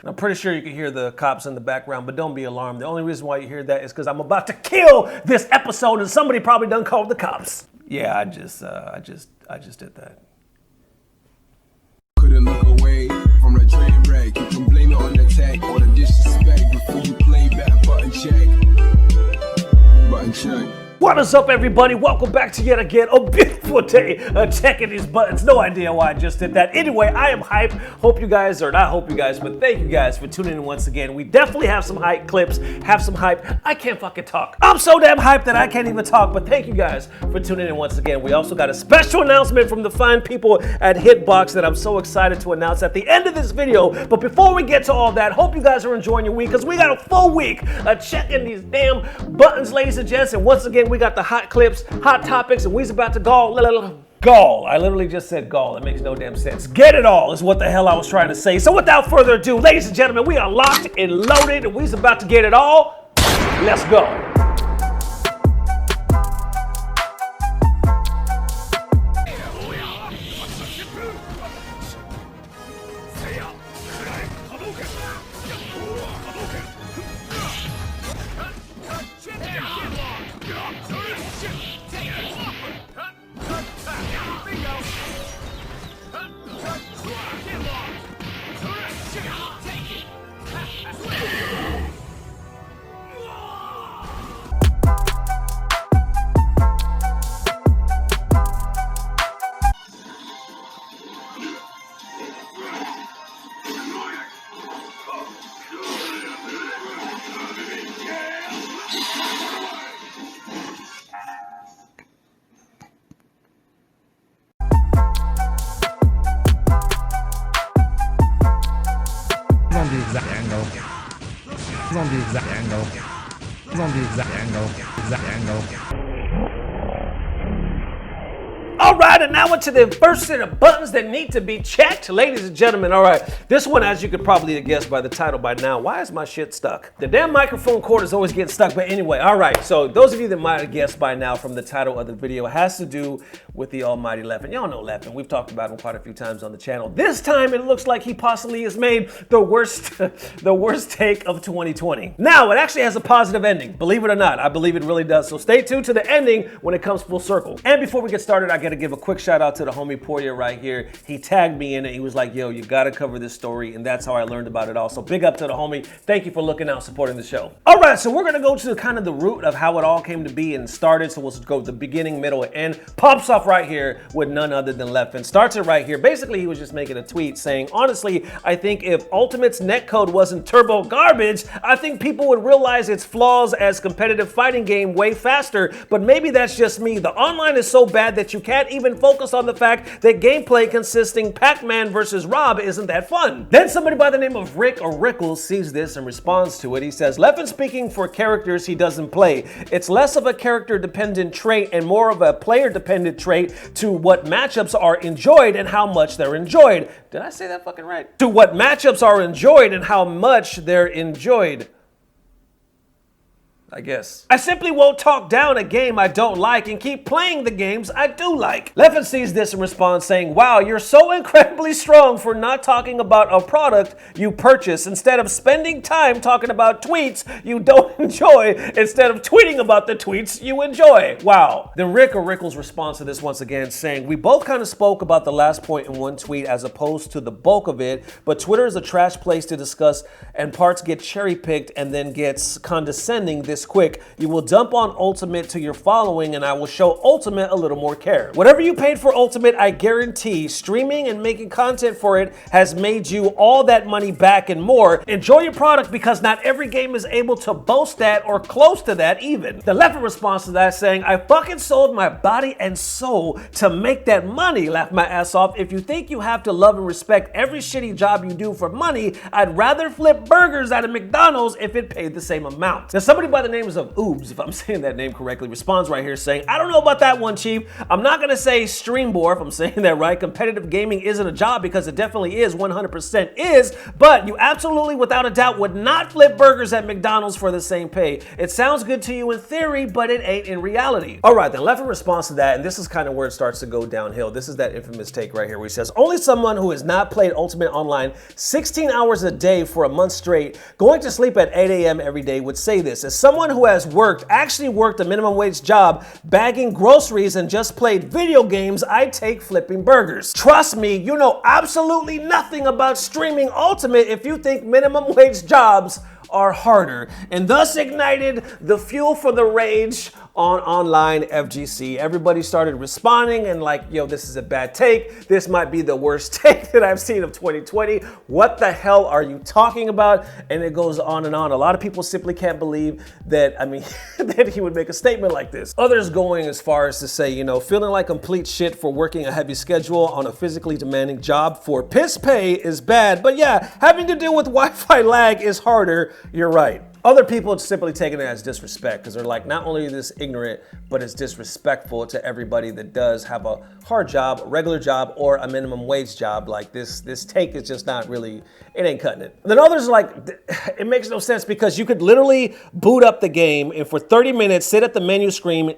And I'm pretty sure you can hear the cops in the background, but don't be alarmed. The only reason why you hear that is because I'm about to kill this episode and somebody probably done called the cops. Yeah, I just did that. Couldn't look away from the train wreck. You can blame it on the tech or the disrespect before you play back. Button check. Button check. What is up, everybody? Welcome back to yet again a beautiful day checking these buttons. No idea why I just did that. Anyway, I am hype. Hope you guys, or not hope you guys, but thank you guys for tuning in once again. We definitely have some hype clips, have some hype. I can't fucking talk. I'm so damn hyped that I can't even talk, but thank you guys for tuning in once again. We also got a special announcement from the fine people at Hitbox that I'm so excited to announce at the end of this video. But before we get to all that, hope you guys are enjoying your week, because we got a full week of checking these damn buttons, ladies and gents. And once again, we got the hot clips, hot topics, and we's about to gall. I literally just said gall. That makes no damn sense. Get it all is what the hell I was trying to say. So without further ado, ladies and gentlemen, we are locked and loaded, and we's about to get it all. Let's go. On the exact angle. He's on the exact angle. He's on the exact angle. Exact angle. All right, and now into the first set of buttons that need to be checked, ladies and gentlemen. All right, this one, as you could probably guess by the title by now, why is my shit stuck? The damn microphone cord is always getting stuck, but anyway, all right. So those of you that might have guessed by now from the title of the video, it has to do with the almighty Leffen. Y'all know Leffen. We've talked about him quite a few times on the channel. This time, it looks like he possibly has made the worst take of 2020. Now, it actually has a positive ending. Believe it or not, I believe it really does. So stay tuned to the ending when it comes full circle. And before we get started, I gotta give a quick shout out to the homie Poirier right here. He tagged me in it. He was like, yo, you gotta cover this story. And that's how I learned about it all. So big up to the homie. Thank you for looking out, supporting the show. All right, so we're gonna go to kind of the root of how it all came to be and started. So we'll go the beginning, middle, and end. Pops off right here with none other than Leffen. Starts it right here. Basically, he was just making a tweet saying, honestly, I think if Ultimate's netcode wasn't turbo garbage, I think people would realize its flaws as competitive fighting game way faster. But maybe that's just me. The online is so bad that you can't even focus on the fact that gameplay consisting Pac-Man versus Rob isn't that fun. Then somebody by the name of Rick or Rickles sees this and responds to it. He says, Leffen speaking for characters he doesn't play. It's less of a character-dependent trait and more of a player-dependent trait to what matchups are enjoyed and how much they're enjoyed. Did I say that fucking right? To what matchups are enjoyed and how much they're enjoyed. I guess. I simply won't talk down a game I don't like and keep playing the games I do like. Leffen sees this and responds saying, wow, you're so incredibly strong for not talking about a product you purchase instead of spending time talking about tweets you don't enjoy instead of tweeting about the tweets you enjoy. Wow. Then Rick or Rickles responds to this once again saying, we both kind of spoke about the last point in one tweet as opposed to the bulk of it, but Twitter is a trash place to discuss and parts get cherry picked and then gets condescending this quick. You will dump on Ultimate to your following and I will show Ultimate a little more care. Whatever you paid for Ultimate, I guarantee streaming and making content for it has made you all that money back and more. Enjoy your product because not every game is able to boast that or close to that even. The Leffen response to that saying, I fucking sold my body and soul to make that money. Laugh my ass off. If you think you have to love and respect every shitty job you do for money, I'd rather flip burgers at a McDonald's if it paid the same amount. Now somebody by the names of Oobs, if I'm saying that name correctly, responds right here saying, I don't know about that one, Chief. I'm not gonna say stream bore, if I'm saying that right. Competitive gaming isn't a job because it definitely is, 100% is, but you absolutely, without a doubt, would not flip burgers at McDonald's for the same pay. It sounds good to you in theory, but it ain't in reality. All right, then Leffen responds to that, and this is kind of where it starts to go downhill. This is that infamous take right here where he says, only someone who has not played Ultimate Online 16 hours a day for a month straight, going to sleep at 8 a.m. every day would say this. As someone who has actually worked a minimum wage job, bagging groceries and just played video games, I take flipping burgers. Trust me, you know absolutely nothing about streaming Ultimate if you think minimum wage jobs are harder, and thus ignited the fuel for the rage on online FGC. Everybody started responding and like, yo, this is a bad take. This might be the worst take that I've seen of 2020. What the hell are you talking about? And it goes on and on. A lot of people simply can't believe that, I mean, that he would make a statement like this. Others going as far as to say, you know, feeling like complete shit for working a heavy schedule on a physically demanding job for piss pay is bad. But yeah, having to deal with Wi-Fi lag is harder. You're right. Other people simply taking it as disrespect because they're like, not only is this ignorant, but it's disrespectful to everybody that does have a hard job, a regular job, or a minimum wage job. Like this take is just not really, it ain't cutting it. And then others are like, it makes no sense because you could literally boot up the game and for 30 minutes sit at the menu screen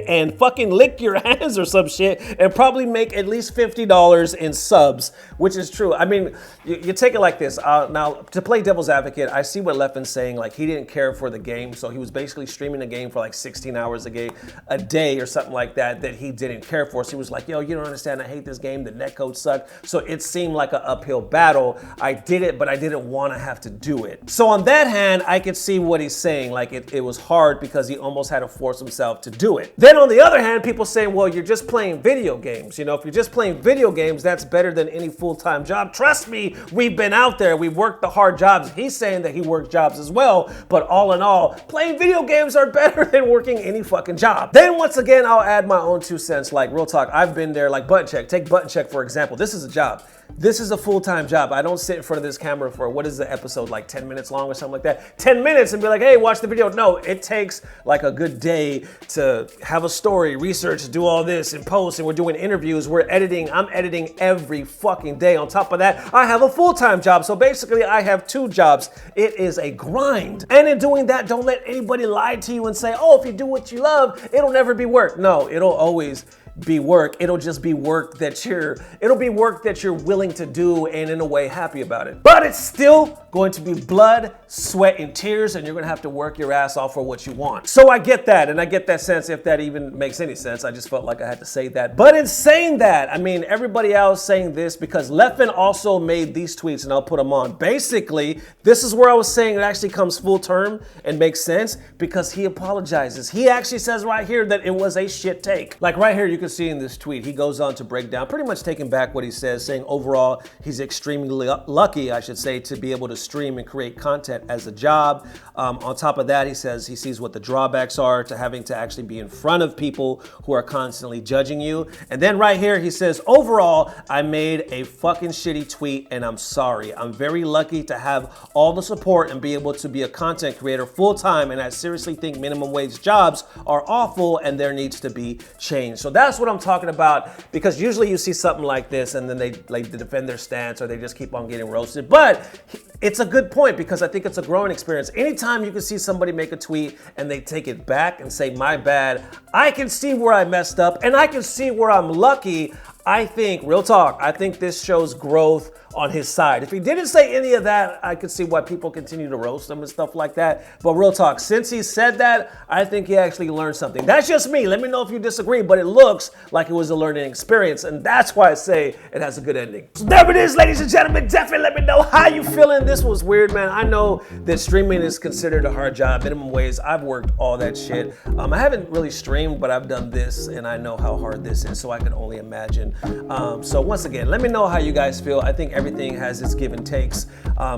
and fucking lick your hands or some shit and probably make at least $50 in subs, which is true. I mean, you take it like this. Now, to play devil's advocate, I see what Leffen's saying. Like, he didn't care for the game, so he was basically streaming the game for like 16 hours a day or something like that he didn't care for. So he was like, yo, you don't understand, I hate this game, the netcode sucked. So it seemed like an uphill battle. I did it, but I didn't want to have to do it. So on that hand, I could see what he's saying. Like it was hard because he almost had to force himself to do it. Then on the other hand, people saying, well, you're just playing video games. You know, if you're just playing video games, that's better than any full-time job. Trust me, we've been out there, we've worked the hard jobs. He's saying that he worked jobs as well. But all in all, playing video games are better than working any fucking job. Then once again, I'll add my own 2 cents. Like real talk, I've been there. Like Button Check. Take Button Check for example. This is a job. This is a full-time job. I don't sit in front of this camera for, what is the episode, like 10 minutes long or something like that? 10 minutes and be like, hey, watch the video. No, it takes like a good day to have a story, research, do all this and post, and we're doing interviews, we're editing. I'm editing every fucking day. On top of that, I have a full-time job. So basically I have 2 jobs. It is a grind. And in doing that, don't let anybody lie to you and say, oh, if you do what you love, it'll never be work. No, it'll always be work. It'll just be work that you're willing to do and in a way happy about it. But it's still going to be blood, sweat, and tears, and you're gonna have to work your ass off for what you want. So I get that, and I get that sense, if that even makes any sense. I just felt like I had to say that. But in saying that, I mean, everybody else saying this, because Leffen also made these tweets, and I'll put them on. Basically, this is where I was saying it actually comes full term and makes sense, because he apologizes. He actually says right here that it was a shit take. Like right here, you can see in this tweet, he goes on to break down, pretty much taking back what he says, saying overall, he's extremely lucky, I should say, to be able to stream and create content as a job. On top of that, he says he sees what the drawbacks are to having to actually be in front of people who are constantly judging you. And then right here, he says, overall, I made a fucking shitty tweet and I'm sorry. I'm very lucky to have all the support and be able to be a content creator full time. And I seriously think minimum wage jobs are awful and there needs to be change. So that's what I'm talking about, because usually you see something like this and then they defend their stance or they just keep on getting roasted. But it's a good point, because I think it's a growing experience. Anytime you can see somebody make a tweet and they take it back and say, my bad, I can see where I messed up and I can see where I'm lucky. I think, real talk, I think this shows growth on his side. If he didn't say any of that, I could see why people continue to roast him and stuff like that. But real talk, since he said that, I think he actually learned something. That's just me. Let me know if you disagree, but it looks like it was a learning experience, and that's why I say it has a good ending. So there it is, ladies and gentlemen. Definitely let me know how you feeling. This was weird, man. I know that streaming is considered a hard job, minimum wage. I've worked all that shit. I haven't really streamed, but I've done this, and I know how hard this is, so I can only imagine opinion. So once again, let me know how you guys feel. I think everything has its give and takes.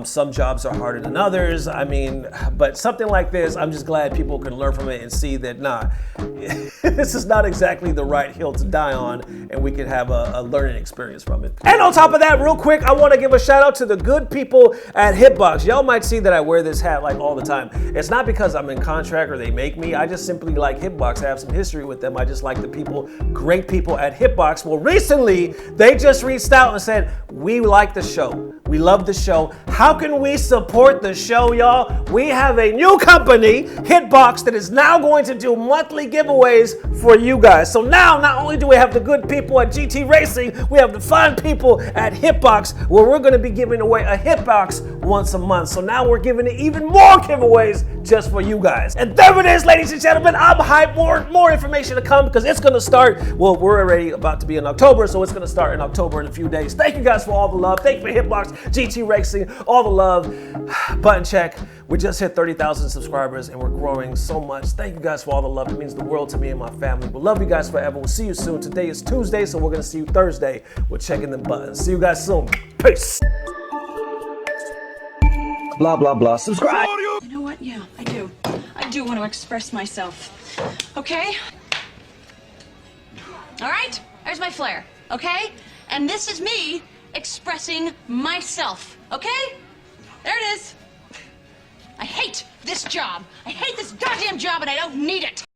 Some jobs are harder than others. I mean, but something like this, I'm just glad people can learn from it and see that, nah, this is not exactly the right hill to die on, and we can have a learning experience from it. And on top of that, real quick, I want to give a shout out to the good people at Hitbox. Y'all might see that I wear this hat like all the time. It's not because I'm in contract or they make me. I just simply like Hitbox. I have some history with them. I just like the people, great people at Hitbox. Well, recently, they just reached out and said, we like the show. We love the show. How can we support the show, y'all? We have a new company, Hitbox, that is now going to do monthly giveaways for you guys. So now, not only do we have the good people at GT Racing, we have the fun people at Hitbox, where we're going to be giving away a Hitbox once a month. So now we're giving even more giveaways just for you guys. And there it is, ladies and gentlemen. I'm hyped. More information to come because it's going to start. Well, we're already about to be in October, so it's going to start in October in a few days. Thank you guys for all the love. Thank you for Hitbox, GT Racing, all the love. Button check. We just hit 30,000 subscribers and we're growing so much. Thank you guys for all the love. It means the world to me and my family. We'll love you guys forever. We'll see you soon. Today is Tuesday, so we're going to see you Thursday. We're checking the buttons. See you guys soon. Peace. Blah, blah, blah. Subscribe. You know what? Yeah, I do. I do want to express myself. Okay? All right? There's my flair. Okay? And this is me expressing myself. Okay? There it is. I hate this job. I hate this goddamn job and I don't need it.